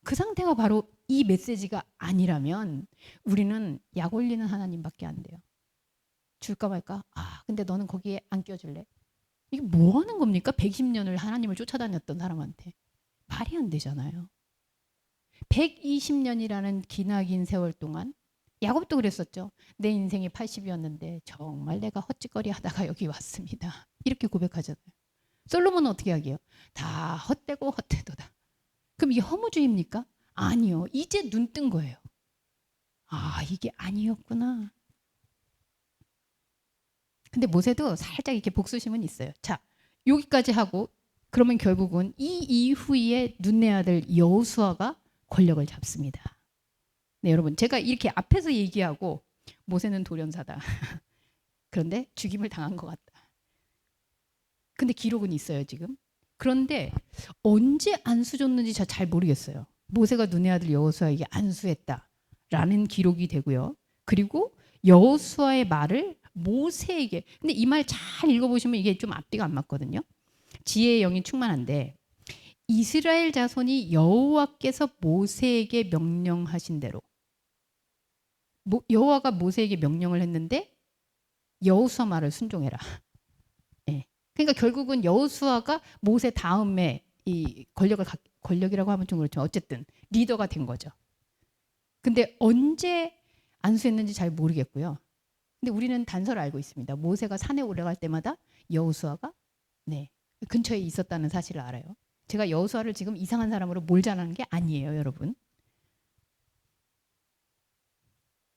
그 상태가 바로 이 메시지가 아니라면 우리는 약 올리는 하나님밖에 안 돼요. 줄까 말까? 근데 너는 거기에 안 껴줄래? 이게 뭐 하는 겁니까? 120년을 하나님을 쫓아다녔던 사람한테. 말이 안 되잖아요. 120년이라는 기나긴 세월 동안 야곱도 그랬었죠. 내 인생이 80이었는데 정말 내가 헛짓거리 하다가 여기 왔습니다. 이렇게 고백하잖아요. 솔로몬은 어떻게 하게요? 다 헛되고 헛되도다. 그럼 이게 허무주의입니까? 아니요. 이제 눈 뜬 거예요. 이게 아니었구나. 근데 모세도 살짝 이렇게 복수심은 있어요. 자, 여기까지 하고 그러면 결국은 이 이후에 눈의 아들 여호수아가 권력을 잡습니다. 네, 여러분 제가 이렇게 앞에서 얘기하고 모세는 돌연사다. 그런데 죽임을 당한 것 같다. 근데 기록은 있어요 지금. 그런데 언제 안수 줬는지 잘 모르겠어요. 모세가 눈의 아들 여호수아에게 안수했다라는 기록이 되고요. 그리고 여호수아의 말을 모세에게 근데 이 말 잘 읽어보시면 이게 좀 앞뒤가 안 맞거든요. 지혜의 영이 충만한데 이스라엘 자손이 여호와께서 모세에게 명령하신 대로 여호와가 모세에게 명령을 했는데 여호수아 말을 순종해라. 예. 그러니까 결국은 여호수아가 모세 다음에 이 권력이라고 하면 좀 그렇죠. 어쨌든 리더가 된 거죠. 근데 언제 안수했는지 잘 모르겠고요. 근데 우리는 단서를 알고 있습니다. 모세가 산에 올라갈 때마다 여호수아가 네, 근처에 있었다는 사실을 알아요. 제가 여호수아를 지금 이상한 사람으로 몰자라는 게 아니에요, 여러분.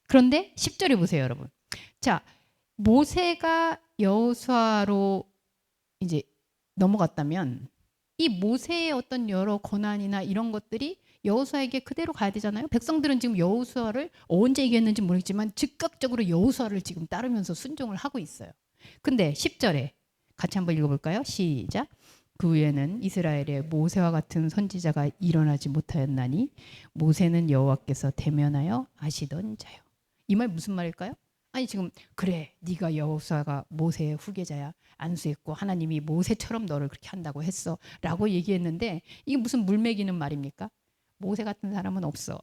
그런데 10절에 보세요, 여러분. 자, 모세가 여호수아로 이제 넘어갔다면 이 모세의 어떤 여러 고난이나 이런 것들이 여호수아에게 그대로 가야 되잖아요. 백성들은 지금 여호수아를 언제 이겼는지 모르겠지만 즉각적으로 여호수아를 지금 따르면서 순종을 하고 있어요. 근데 10절에 같이 한번 읽어볼까요? 시작. 그 후에는 이스라엘에 모세와 같은 선지자가 일어나지 못하였나니 모세는 여호와께서 대면하여 아시던 자요. 이 말 무슨 말일까요? 아니 지금 그래 네가 여호수아가 모세의 후계자야. 안수했고 하나님이 모세처럼 너를 그렇게 한다고 했어 라고 얘기했는데 이게 무슨 물매기는 말입니까? 모세 같은 사람은 없어.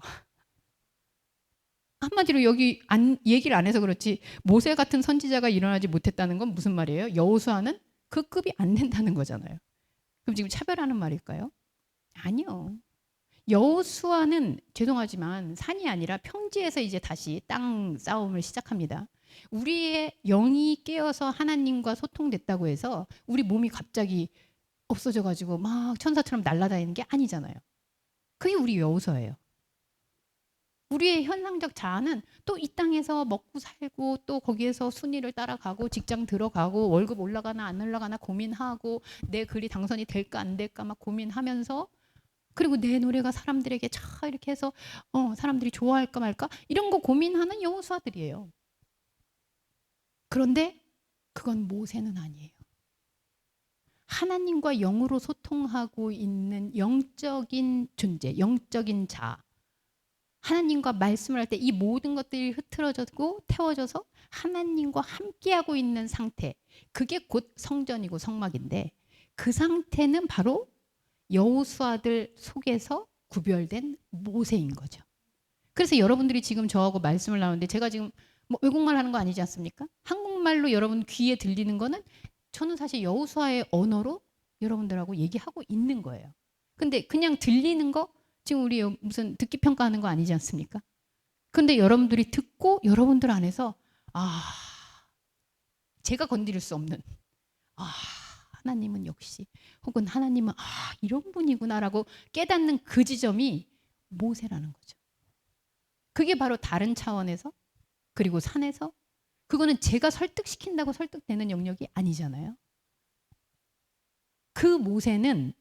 한마디로 여기 얘기를 안 해서 그렇지 모세 같은 선지자가 일어나지 못했다는 건 무슨 말이에요? 여호수아는 그 급이 안 된다는 거잖아요. 그럼 지금 차별하는 말일까요? 아니요. 여호수아는 죄송하지만 산이 아니라 평지에서 이제 다시 땅 싸움을 시작합니다. 우리의 영이 깨어서 하나님과 소통됐다고 해서 우리 몸이 갑자기 없어져 가지고 막 천사처럼 날아다니는 게 아니잖아요. 그게 우리 여호수아예요. 우리의 현상적 자아는 또 이 땅에서 먹고 살고 또 거기에서 순위를 따라가고 직장 들어가고 월급 올라가나 안 올라가나 고민하고 내 글이 당선이 될까 안 될까 막 고민하면서 그리고 내 노래가 사람들에게 차 이렇게 해서 사람들이 좋아할까 말까 이런 거 고민하는 여호수아들이에요. 그런데 그건 모세는 아니에요. 하나님과 영으로 소통하고 있는 영적인 존재, 영적인 자. 하나님과 말씀을 할 때 이 모든 것들이 흐트러졌고 태워져서 하나님과 함께하고 있는 상태. 그게 곧 성전이고 성막인데 그 상태는 바로 여호수아들 속에서 구별된 모세인 거죠. 그래서 여러분들이 지금 저하고 말씀을 나누는데 제가 지금 뭐 외국말 하는 거 아니지 않습니까? 한국말로 여러분 귀에 들리는 거는 저는 사실 여호수아의 언어로 여러분들하고 얘기하고 있는 거예요. 근데 그냥 들리는 거 지금 우리 무슨 듣기 평가하는 거 아니지 않습니까? 근데 여러분들이 듣고 여러분들 안에서 아 제가 건드릴 수 없는 아 하나님은 역시 혹은 하나님은 이런 분이구나라고 깨닫는 그 지점이 모세라는 거죠. 그게 바로 다른 차원에서 그리고 산에서 그거는 제가 설득시킨다고 설득되는 영역이 아니잖아요. 그 모세는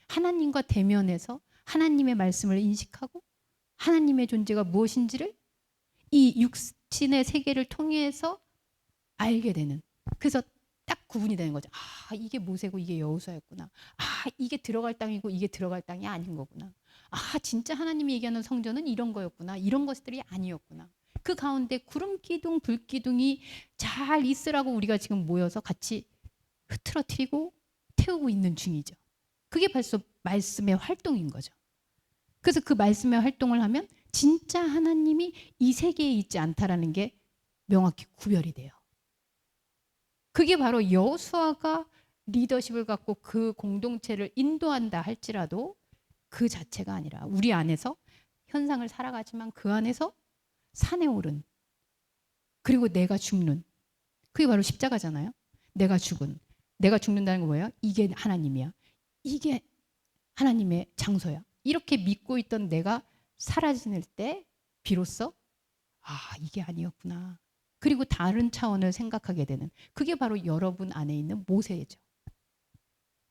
하나님과 대면해서 하나님의 말씀을 인식하고 하나님의 존재가 무엇인지를 이 육신의 세계를 통해서 알게 되는 그래서 딱 구분이 되는 거죠. 이게 모세고 이게 여호수아였구나. 이게 들어갈 땅이고 이게 들어갈 땅이 아닌 거구나. 진짜 하나님이 얘기하는 성전은 이런 거였구나. 이런 것들이 아니었구나. 그 가운데 구름 기둥, 불 기둥이 잘 있으라고 우리가 지금 모여서 같이 흐트러뜨리고 태우고 있는 중이죠. 그게 벌써 말씀의 활동인 거죠. 그래서 그 말씀의 활동을 하면 진짜 하나님이 이 세계에 있지 않다라는 게 명확히 구별이 돼요. 그게 바로 여호수아가 리더십을 갖고 그 공동체를 인도한다 할지라도 그 자체가 아니라 우리 안에서 현상을 살아가지만 그 안에서 산에 오른 그리고 내가 죽는 그게 바로 십자가잖아요. 내가 죽는다는 건 뭐예요? 이게 하나님이야. 이게 하나님의 장소야. 이렇게 믿고 있던 내가 사라질 때 비로소 이게 아니었구나. 그리고 다른 차원을 생각하게 되는 그게 바로 여러분 안에 있는 모세죠.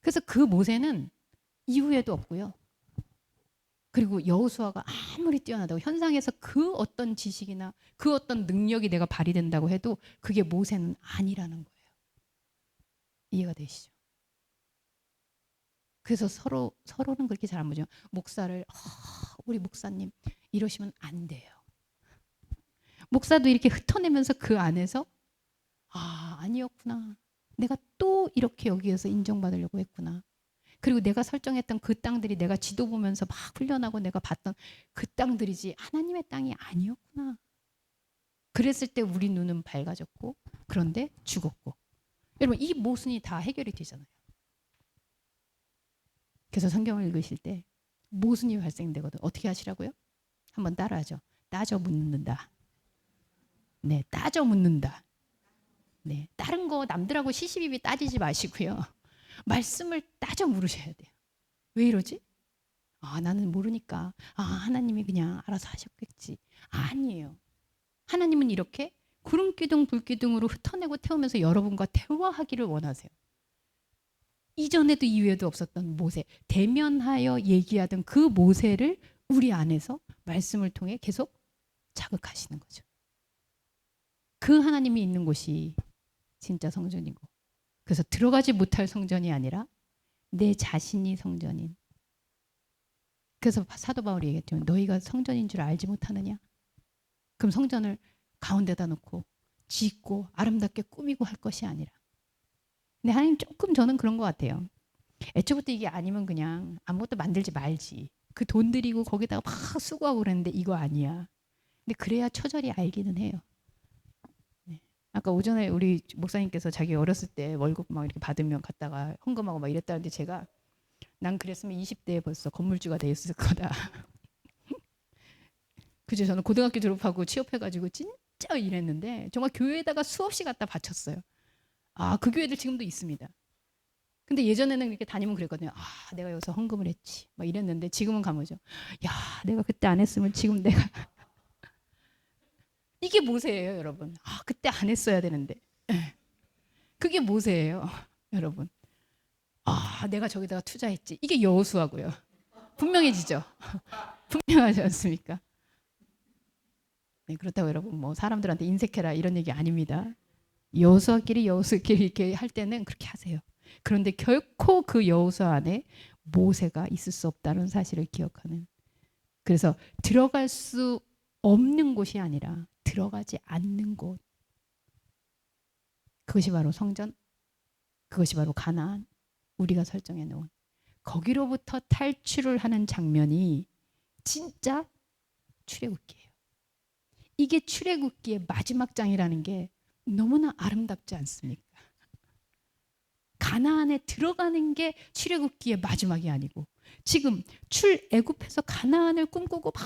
그래서 그 모세는 이후에도 없고요. 그리고 여호수아가 아무리 뛰어나다고 현상에서 그 어떤 지식이나 그 어떤 능력이 내가 발휘된다고 해도 그게 모세는 아니라는 거예요. 이해가 되시죠? 그래서 서로는 그렇게 잘 안 보죠. 목사를 우리 목사님 이러시면 안 돼요. 목사도 이렇게 흩어내면서 그 안에서 아니었구나. 내가 또 이렇게 여기에서 인정받으려고 했구나. 그리고 내가 설정했던 그 땅들이 내가 지도 보면서 막 훈련하고 내가 봤던 그 땅들이지 하나님의 땅이 아니었구나. 그랬을 때 우리 눈은 밝아졌고 그런데 죽었고. 여러분 이 모순이 다 해결이 되잖아요. 그래서 성경을 읽으실 때 모순이 발생되거든. 어떻게 하시라고요? 한번 따라하죠. 따져 묻는다. 네, 따져 묻는다. 네, 다른 거 남들하고 시시비비 따지지 마시고요. 말씀을 따져 물으셔야 돼요. 왜 이러지? 아, 나는 모르니까. 아, 하나님이 그냥 알아서 하셨겠지. 아니에요. 하나님은 이렇게 구름기둥 불기둥으로 흩어내고 태우면서 여러분과 대화하기를 원하세요. 이전에도 이후에도 없었던 모세, 대면하여 얘기하던 그 모세를 우리 안에서 말씀을 통해 계속 자극하시는 거죠. 그 하나님이 있는 곳이 진짜 성전이고, 그래서 들어가지 못할 성전이 아니라 내 자신이 성전인. 그래서 사도 바울이 얘기했죠. 너희가 성전인 줄 알지 못하느냐? 그럼 성전을 가운데다 놓고 짓고 아름답게 꾸미고 할 것이 아니라. 근데 하나님 조금 저는 그런 것 같아요. 애초부터 이게 아니면 그냥 아무것도 만들지 말지. 그 돈 들이고 거기다가 막 수고하고 그랬는데 이거 아니야. 근데 그래야 처절히 알기는 해요. 네. 아까 오전에 우리 목사님께서 자기 어렸을 때 월급 막 이렇게 받으면 갔다가 헌금하고 막 이랬다는데 제가 난 그랬으면 20대에 벌써 건물주가 돼 있을 거다. 그죠? 저는 고등학교 졸업하고 취업해가지고 진짜 일했는데 정말 교회에다가 수없이 갖다 바쳤어요. 아, 그 교회들 지금도 있습니다. 근데 예전에는 이렇게 다니면 그랬거든요. 아, 내가 여기서 헌금을 했지. 막 이랬는데 지금은 가면죠. 야, 내가 그때 안 했으면 지금 내가 이게 모세예요, 여러분. 아, 그때 안 했어야 되는데. 그게 모세예요, 여러분. 아, 내가 저기다가 투자했지. 이게 여호수아고요. 분명해지죠. 분명하지 않습니까? 네, 그렇다고 여러분 뭐 사람들한테 인색해라 이런 얘기 아닙니다. 여호수아끼리 이렇게 할 때는 그렇게 하세요. 그런데 결코 그 여호수아 안에 모세가 있을 수 없다는 사실을 기억하는. 그래서 들어갈 수 없는 곳이 아니라 들어가지 않는 곳. 그것이 바로 성전. 그것이 바로 가나안. 우리가 설정해 놓은. 거기로부터 탈출을 하는 장면이 진짜 출애굽기예요. 이게 출애굽기의 마지막 장이라는 게 너무나 아름답지 않습니까? 가나안에 들어가는 게 출애굽기의 마지막이 아니고 지금 출애굽해서 가나안을 꿈꾸고 막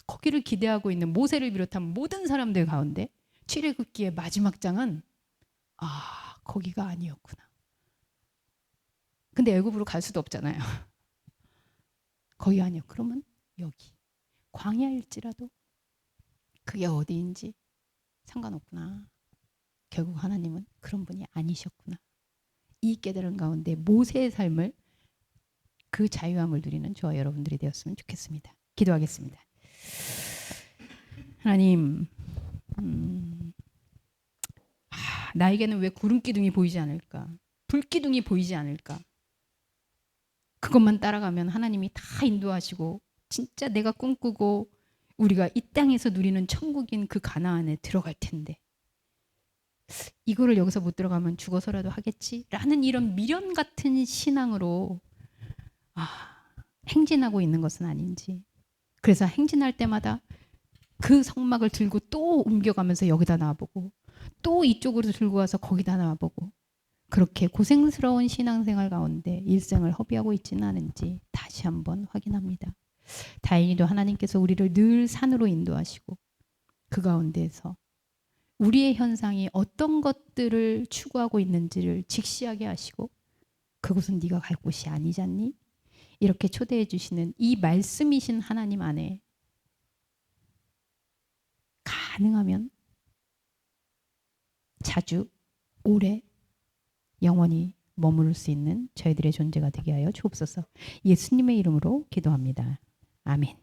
거기를 기대하고 있는 모세를 비롯한 모든 사람들 가운데 출애굽기의 마지막 장은 아, 거기가 아니었구나. 근데 애굽으로 갈 수도 없잖아요. 거기 아니요. 그러면 여기 광야일지라도 그게 어디인지 상관없구나. 결국 하나님은 그런 분이 아니셨구나. 이 깨달음 가운데 모세의 삶을 그 자유함을 누리는 저와 여러분들이 되었으면 좋겠습니다. 기도하겠습니다. 하나님, 나에게는 왜 구름기둥이 보이지 않을까? 불기둥이 보이지 않을까? 그것만 따라가면 하나님이 다 인도하시고 진짜 내가 꿈꾸고 우리가 이 땅에서 누리는 천국인 그 가나안에 들어갈 텐데 이거를 여기서 못 들어가면 죽어서라도 하겠지라는 이런 미련 같은 신앙으로 행진하고 있는 것은 아닌지. 그래서 행진할 때마다 그 성막을 들고 또 옮겨가면서 여기다 놔보고 또 이쪽으로 들고 와서 거기다 놔보고 그렇게 고생스러운 신앙생활 가운데 일생을 허비하고 있지는 않은지 다시 한번 확인합니다. 다행히도 하나님께서 우리를 늘 산으로 인도하시고 그 가운데에서 우리의 현상이 어떤 것들을 추구하고 있는지를 직시하게 하시고 그곳은 네가 갈 곳이 아니잖니? 이렇게 초대해 주시는 이 말씀이신 하나님 안에 가능하면 자주 오래 영원히 머무를 수 있는 저희들의 존재가 되게 하여 주옵소서. 예수님의 이름으로 기도합니다. 아멘.